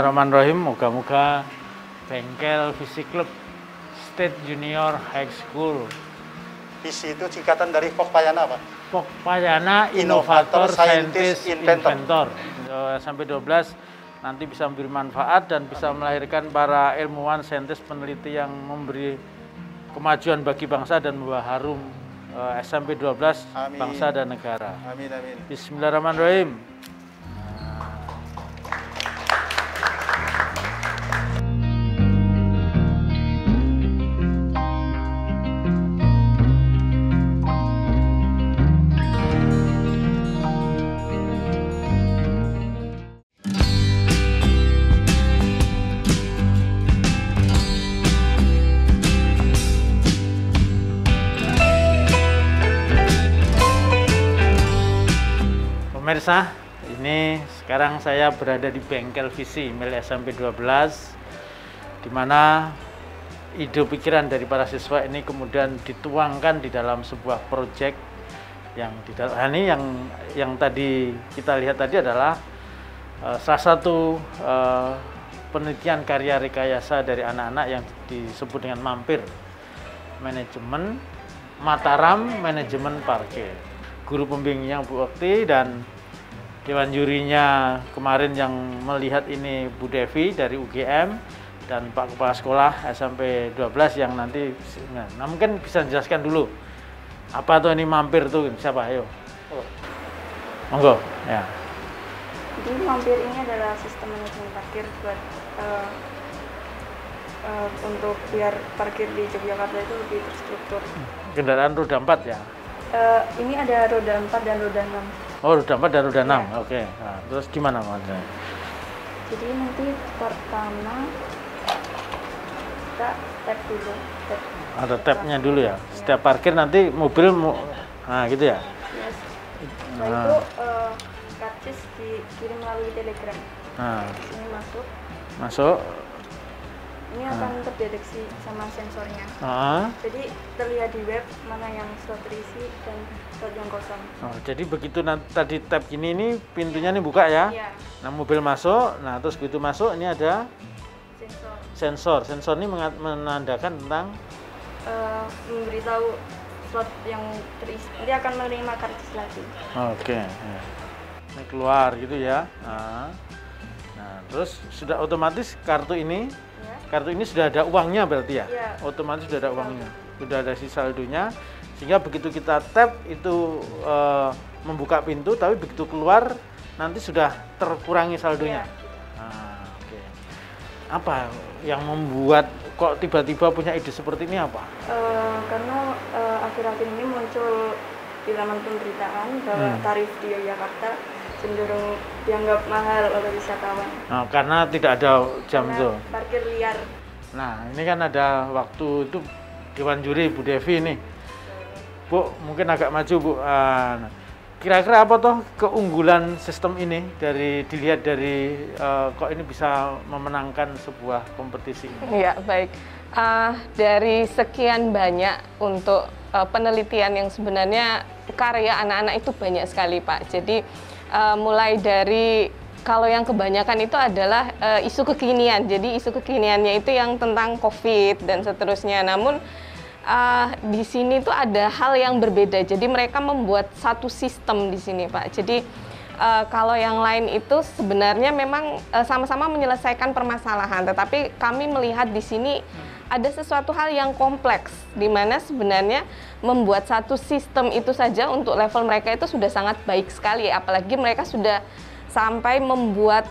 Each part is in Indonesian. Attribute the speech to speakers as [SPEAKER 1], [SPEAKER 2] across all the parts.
[SPEAKER 1] Bismillahirrahmanirrahim. Moga-moga Bengkel Visi Club State Junior High School.
[SPEAKER 2] Visi itu singkatan dari Pokpayana, Pak.
[SPEAKER 1] Pokpayana Inovator Saintis Inventor. Sampai 12 nanti bisa memberi manfaat dan bisa melahirkan para ilmuwan, saintis, peneliti yang memberi kemajuan bagi bangsa dan membawa harum SMP 12
[SPEAKER 2] Amin.
[SPEAKER 1] Bangsa dan negara.
[SPEAKER 2] Amin, amin.
[SPEAKER 1] Bismillahirrahmanirrahim. Pemirsa, ini sekarang saya berada di Bengkel Visi milik SMP 12, di mana ide pikiran dari para siswa ini kemudian dituangkan di dalam sebuah proyek yang di dalam ini yang tadi kita lihat tadi adalah salah satu penelitian karya rekayasa dari anak-anak yang disebut dengan MAMPIR, Manajemen Mataram Manajemen Parkir. Guru pembimbingnya Bu Okti dan Dewan jurinya kemarin yang melihat ini Bu Devi dari UGM dan Pak Kepala Sekolah SMP 12 yang nanti, nah mungkin bisa jelaskan dulu apa tuh ini MAMPIR tuh, siapa? Ayo. Monggo. Ya.
[SPEAKER 3] Jadi MAMPIR ini adalah sistem manajemen parkir buat untuk biar parkir di Yogyakarta itu lebih terstruktur.
[SPEAKER 1] Kendaraan roda 4 ya?
[SPEAKER 3] Ini ada roda 4 dan roda 6.
[SPEAKER 1] Oh, roda 4 dan roda 6.
[SPEAKER 3] Ya.
[SPEAKER 1] Oke. Nah, terus gimana maksudnya?
[SPEAKER 3] Jadi nanti pertama kita tap dulu.
[SPEAKER 1] Ada tabnya dulu ya. Setiap parkir nanti mobil nah gitu ya.
[SPEAKER 3] Yes. Setelah itu karcis dikirim melalui Telegram.
[SPEAKER 1] Nah,
[SPEAKER 3] Ini
[SPEAKER 1] masuk.
[SPEAKER 3] Ini akan terdeteksi sama sensornya.
[SPEAKER 1] Nah.
[SPEAKER 3] Jadi terlihat di web mana yang slot terisi dan slot yang kosong.
[SPEAKER 1] Oh, jadi begitu nanti tadi tab gini ini pintunya nih buka ya.
[SPEAKER 3] Iya.
[SPEAKER 1] Nah, mobil masuk. Nah, terus begitu masuk ini ada
[SPEAKER 3] Sensor.
[SPEAKER 1] Sensor ini menandakan tentang
[SPEAKER 3] memberitahu slot yang terisi. Dia akan menerima karcis lagi.
[SPEAKER 1] oke. Ya. Ini keluar gitu ya. Nah, terus sudah otomatis kartu ini sudah ada uangnya berarti ya?
[SPEAKER 3] Iya.
[SPEAKER 1] Otomatis sudah ada uangnya, sudah ada si saldonya, sehingga begitu kita tap itu membuka pintu, tapi begitu keluar nanti sudah terkurangi saldonya.
[SPEAKER 3] Iya.
[SPEAKER 1] Oke. Apa yang membuat kok tiba-tiba punya ide seperti ini apa?
[SPEAKER 3] Karena akhir-akhir ini muncul di laman pemberitaan bahwa tarif di Yogyakarta cenderung dianggap mahal oleh wisatawan.
[SPEAKER 1] Nah, karena tidak ada jam tuh.
[SPEAKER 3] Parkir liar.
[SPEAKER 1] Nah, ini kan ada waktu itu Dewan Juri Bu Devi nih. Bu, mungkin agak maju Bu. Kira-kira apa toh keunggulan sistem ini dilihat dari kok ini bisa memenangkan sebuah kompetisi?
[SPEAKER 4] Ya, baik. Dari sekian banyak untuk penelitian yang sebenarnya karya anak-anak itu banyak sekali Pak. Jadi mulai dari kalau yang kebanyakan itu adalah isu kekinian. Jadi isu kekiniannya itu yang tentang COVID dan seterusnya. Namun di sini tuh ada hal yang berbeda. Jadi mereka membuat satu sistem di sini, Pak. Jadi kalau yang lain itu sebenarnya memang sama-sama menyelesaikan permasalahan. Tetapi kami melihat di sini ada sesuatu hal yang kompleks, di mana sebenarnya membuat satu sistem itu saja untuk level mereka itu sudah sangat baik sekali, apalagi mereka sudah sampai membuat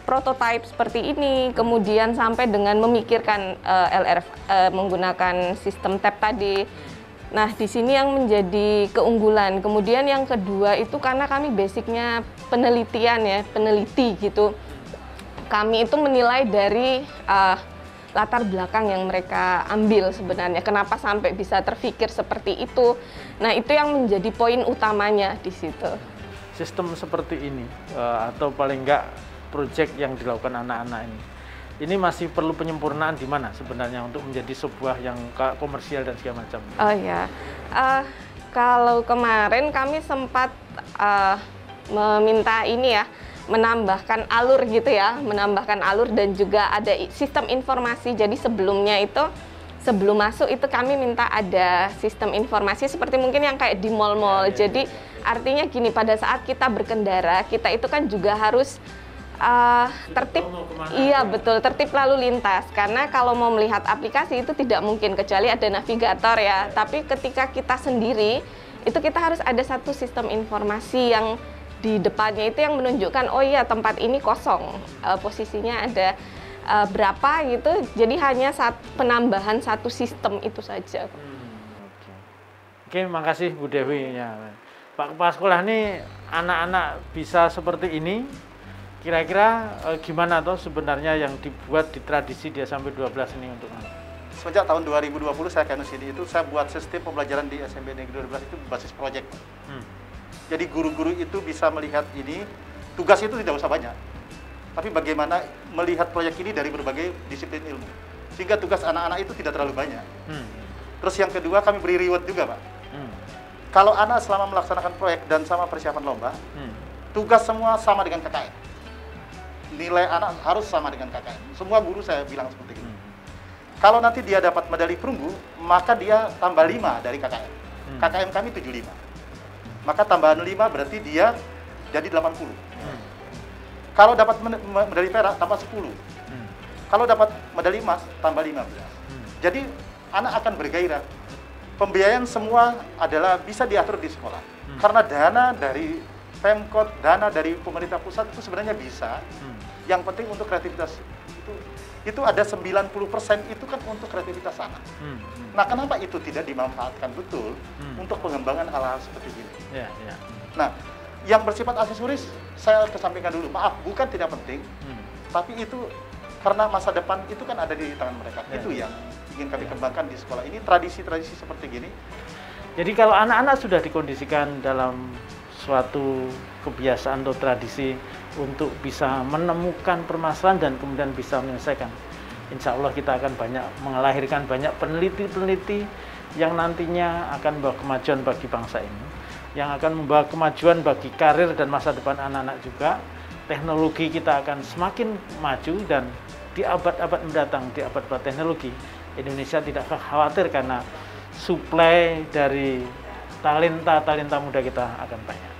[SPEAKER 4] prototipe seperti ini, kemudian sampai dengan memikirkan LRF menggunakan sistem tap tadi. Nah, di sini yang menjadi keunggulan. Kemudian yang kedua itu karena kami basicnya penelitian ya, peneliti gitu. Kami itu menilai dari latar belakang yang mereka ambil sebenarnya, kenapa sampai bisa terpikir seperti itu. Nah, itu yang menjadi poin utamanya di situ.
[SPEAKER 1] Sistem seperti ini, atau paling enggak proyek yang dilakukan anak-anak ini masih perlu penyempurnaan di mana sebenarnya untuk menjadi sebuah yang komersial dan segala macam?
[SPEAKER 4] Oh ya, kalau kemarin kami sempat meminta ini ya, menambahkan alur gitu ya, menambahkan alur dan juga ada sistem informasi. Jadi sebelumnya itu, sebelum masuk itu kami minta ada sistem informasi seperti mungkin yang kayak di mall-mall. Jadi artinya gini, pada saat kita berkendara, kita itu kan juga harus tertib, iya betul, tertib lalu lintas. Karena kalau mau melihat aplikasi itu tidak mungkin kecuali ada navigator ya. Tapi ketika kita sendiri, itu kita harus ada satu sistem informasi yang di depannya itu yang menunjukkan, oh iya tempat ini kosong, posisinya ada berapa gitu. Jadi hanya penambahan satu sistem itu saja.
[SPEAKER 1] Oke, makasih Bu Dewi ya. Pak Kepala Sekolah ini anak-anak bisa seperti ini. Kira-kira gimana toh sebenarnya yang dibuat di tradisi dia sampai 12 ini untuk anak?
[SPEAKER 2] Sejak tahun 2020 saya ke sini itu saya buat sistem pembelajaran di SMP Negeri 12 itu berbasis proyek. Jadi guru-guru itu bisa melihat ini, tugas itu tidak usah banyak. Tapi bagaimana melihat proyek ini dari berbagai disiplin ilmu. Sehingga tugas anak-anak itu tidak terlalu banyak. Terus yang kedua kami beri reward juga Pak. Kalau anak selama melaksanakan proyek dan sama persiapan lomba, tugas semua sama dengan KKN. Nilai anak harus sama dengan KKN. Semua guru saya bilang seperti itu. Kalau nanti dia dapat medali perunggu, maka dia tambah 5 dari KKN. KKN kami 75. Maka tambahan 5 berarti dia jadi 80. Kalau dapat medali perak, tambah 10. Kalau dapat medali emas, tambah 15. Jadi anak akan bergairah. Pembiayaan semua adalah bisa diatur di sekolah. Karena dana dari Pemkot, dana dari pemerintah pusat itu sebenarnya bisa. Yang penting untuk kreativitas itu ada 90% itu kan untuk kreativitas anak. Nah, kenapa itu tidak dimanfaatkan betul untuk pengembangan hal-hal seperti ini? Nah, yang bersifat aksesoris saya kesampingkan dulu. Maaf, bukan tidak penting, tapi itu karena masa depan itu kan ada di tangan mereka. Itu yang ingin kami kembangkan di sekolah ini, tradisi-tradisi seperti gini.
[SPEAKER 1] Jadi kalau anak-anak sudah dikondisikan dalam suatu kebiasaan atau tradisi untuk bisa menemukan permasalahan dan kemudian bisa menyelesaikan, insya Allah kita akan melahirkan banyak peneliti-peneliti yang nantinya akan membawa kemajuan bagi bangsa ini, yang akan membawa kemajuan bagi karir dan masa depan anak-anak juga. Teknologi kita akan semakin maju dan di abad-abad mendatang, di abad-abad teknologi, Indonesia tidak khawatir karena suplai dari talenta-talenta muda kita akan banyak.